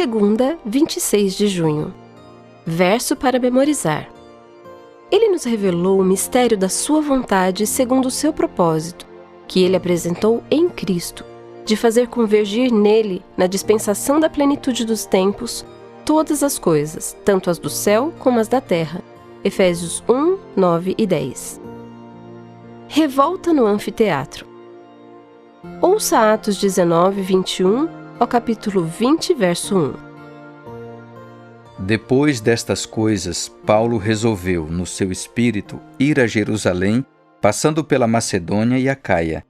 Segunda, 26 de junho. Verso para memorizar. Ele nos revelou o mistério da sua vontade segundo o seu propósito, que ele apresentou em Cristo, de fazer convergir nele, na dispensação da plenitude dos tempos, todas as coisas, tanto as do céu como as da terra. Efésios 1, 9 e 10. Revolta no anfiteatro. Ouça Atos 19, 21 ao capítulo 20, verso 1. Depois destas coisas, Paulo resolveu, no seu espírito, ir a Jerusalém, passando pela Macedônia e Acaia.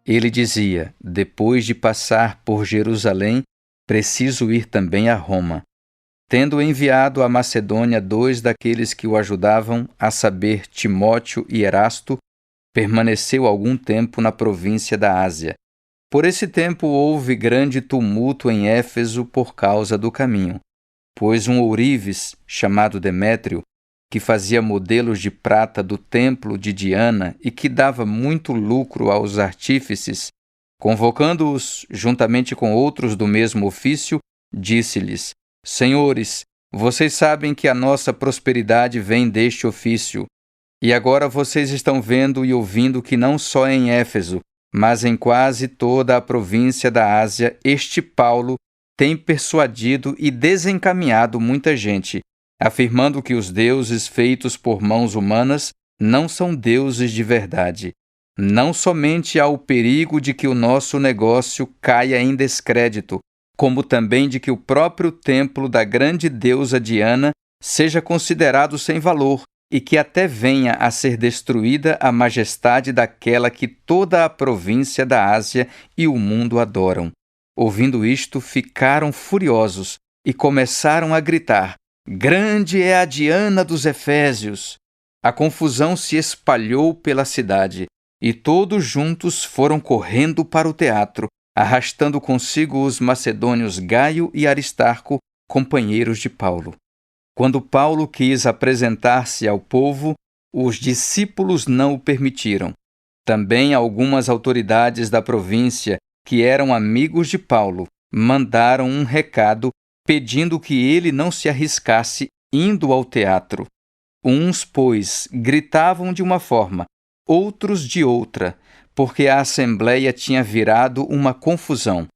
Ele dizia: depois de passar por Jerusalém, preciso ir também a Roma. Tendo enviado à Macedônia 2 daqueles que o ajudavam, a saber, Timóteo e Erasto, permaneceu algum tempo na província da Ásia. Por esse tempo houve grande tumulto em Éfeso por causa do caminho, pois um ourives, chamado Demétrio, que fazia modelos de prata do templo de Diana e que dava muito lucro aos artífices, convocando-os juntamente com outros do mesmo ofício, disse-lhes: Senhores, vocês sabem que a nossa prosperidade vem deste ofício, e agora vocês estão vendo e ouvindo que não só em Éfeso, mas em quase toda a província da Ásia, este Paulo tem persuadido e desencaminhado muita gente, afirmando que os deuses feitos por mãos humanas não são deuses de verdade. Não somente há o perigo de que o nosso negócio caia em descrédito, como também de que o próprio templo da grande deusa Diana seja considerado sem valor e que até venha a ser destruída a majestade daquela que toda a província da Ásia e o mundo adoram. Ouvindo isto, ficaram furiosos e começaram a gritar: Grande é a Diana dos Efésios! A confusão se espalhou pela cidade, e todos juntos foram correndo para o teatro, arrastando consigo os macedônios Gaio e Aristarco, companheiros de Paulo. Quando Paulo quis apresentar-se ao povo, os discípulos não o permitiram. Também algumas autoridades da província, que eram amigos de Paulo, mandaram um recado pedindo que ele não se arriscasse indo ao teatro. Uns, pois, gritavam de uma forma, outros de outra, porque a assembleia tinha virado uma confusão,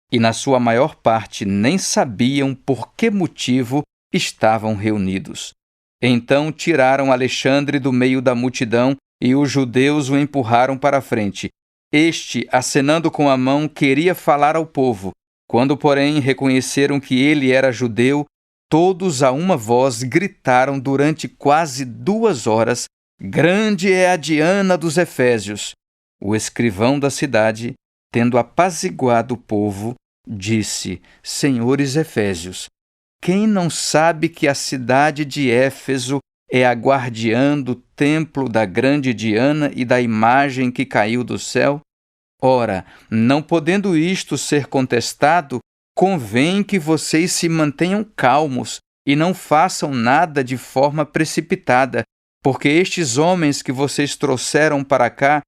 e na sua maior parte nem sabiam por que motivo estavam reunidos. Então tiraram Alexandre do meio da multidão e os judeus o empurraram para a frente. Este, acenando com a mão, queria falar ao povo. Quando, porém, reconheceram que ele era judeu, todos a uma voz gritaram durante quase 2 horas: Grande é a Diana dos Efésios! O escrivão da cidade, tendo apaziguado o povo, disse: Senhores Efésios, quem não sabe que a cidade de Éfeso é a guardiã do templo da grande Diana e da imagem que caiu do céu? Ora, não podendo isto ser contestado, convém que vocês se mantenham calmos e não façam nada de forma precipitada, porque estes homens que vocês trouxeram para cá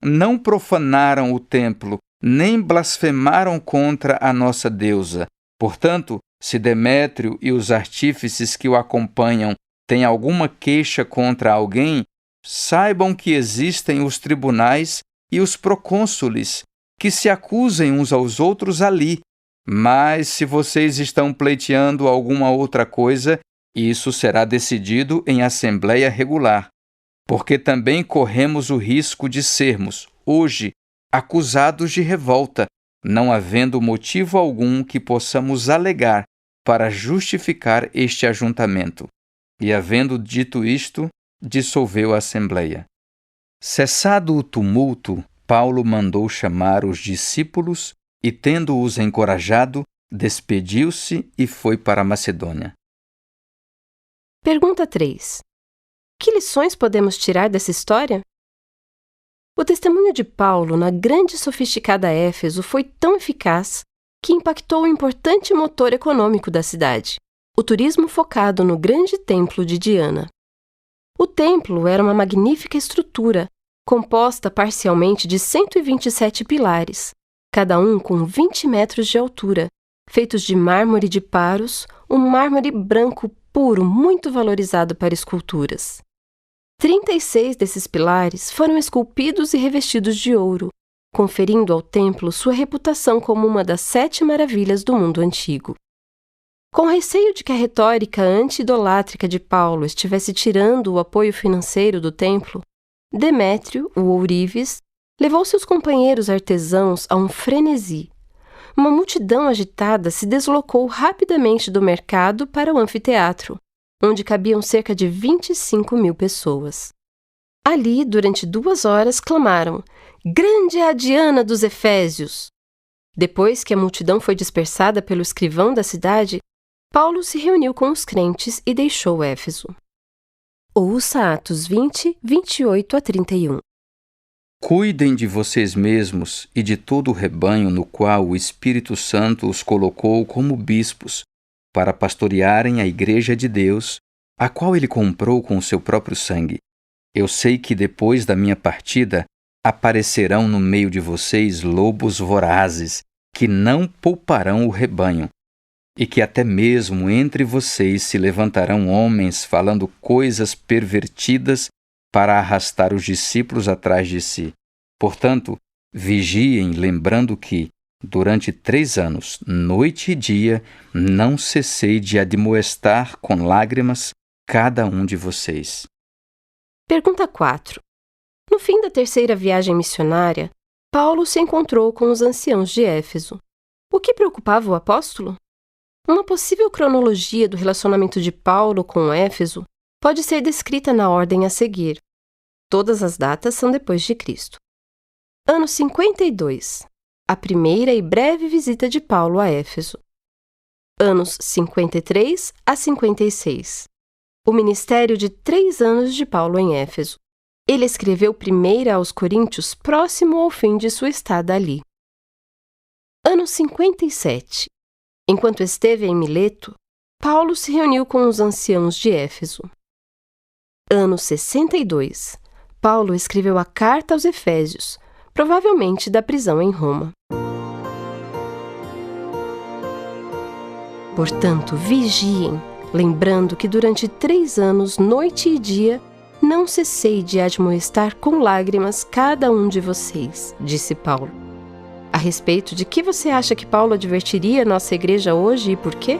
não profanaram o templo, nem blasfemaram contra a nossa deusa. Portanto, se Demétrio e os artífices que o acompanham têm alguma queixa contra alguém, saibam que existem os tribunais e os procônsules, que se acusem uns aos outros ali. Mas se vocês estão pleiteando alguma outra coisa, isso será decidido em assembleia regular, porque também corremos o risco de sermos, hoje, acusados de revolta, não havendo motivo algum que possamos alegar para justificar este ajuntamento. E, havendo dito isto, dissolveu a assembleia. Cessado o tumulto, Paulo mandou chamar os discípulos e, tendo-os encorajado, despediu-se e foi para a Macedônia. Pergunta 3. Que lições podemos tirar dessa história? O testemunho de Paulo na grande e sofisticada Éfeso foi tão eficaz que impactou o importante motor econômico da cidade, o turismo focado no grande templo de Diana. O templo era uma magnífica estrutura, composta parcialmente de 127 pilares, cada um com 20 metros de altura, feitos de mármore de Paros, um mármore branco puro muito valorizado para esculturas. 36 desses pilares foram esculpidos e revestidos de ouro, conferindo ao templo sua reputação como uma das 7 maravilhas do mundo antigo. Com receio de que a retórica anti-idolátrica de Paulo estivesse tirando o apoio financeiro do templo, Demétrio, o ourives, levou seus companheiros artesãos a um frenesi. Uma multidão agitada se deslocou rapidamente do mercado para o anfiteatro, onde cabiam cerca de 25.000 pessoas. Ali, durante 2 horas, clamaram: "Grande é a Diana dos Efésios!" Depois que a multidão foi dispersada pelo escrivão da cidade, Paulo se reuniu com os crentes e deixou Éfeso. Ouça Atos 20, 28 a 31. Cuidem de vocês mesmos e de todo o rebanho no qual o Espírito Santo os colocou como bispos, para pastorearem a igreja de Deus, a qual ele comprou com o seu próprio sangue. Eu sei que depois da minha partida aparecerão no meio de vocês lobos vorazes, que não pouparão o rebanho, e que até mesmo entre vocês se levantarão homens falando coisas pervertidas para arrastar os discípulos atrás de si. Portanto, vigiem, lembrando que, durante 3 anos, noite e dia, não cessei de admoestar com lágrimas cada um de vocês. Pergunta 4. No fim da 3ª viagem missionária, Paulo se encontrou com os anciãos de Éfeso. O que preocupava o apóstolo? Uma possível cronologia do relacionamento de Paulo com Éfeso pode ser descrita na ordem a seguir. Todas as datas são depois de Cristo. Ano 52. A primeira e breve visita de Paulo a Éfeso. Anos 53 a 56. O ministério de 3 anos de Paulo em Éfeso. Ele escreveu primeira aos Coríntios próximo ao fim de sua estada ali. Ano 57. Enquanto esteve em Mileto, Paulo se reuniu com os anciãos de Éfeso. Ano 62. Paulo escreveu a carta aos Efésios, provavelmente da prisão em Roma. Portanto, vigiem, lembrando que durante 3 anos, noite e dia, não cessei de admoestar com lágrimas cada um de vocês, disse Paulo. A respeito de que você acha que Paulo advertiria nossa igreja hoje e por quê?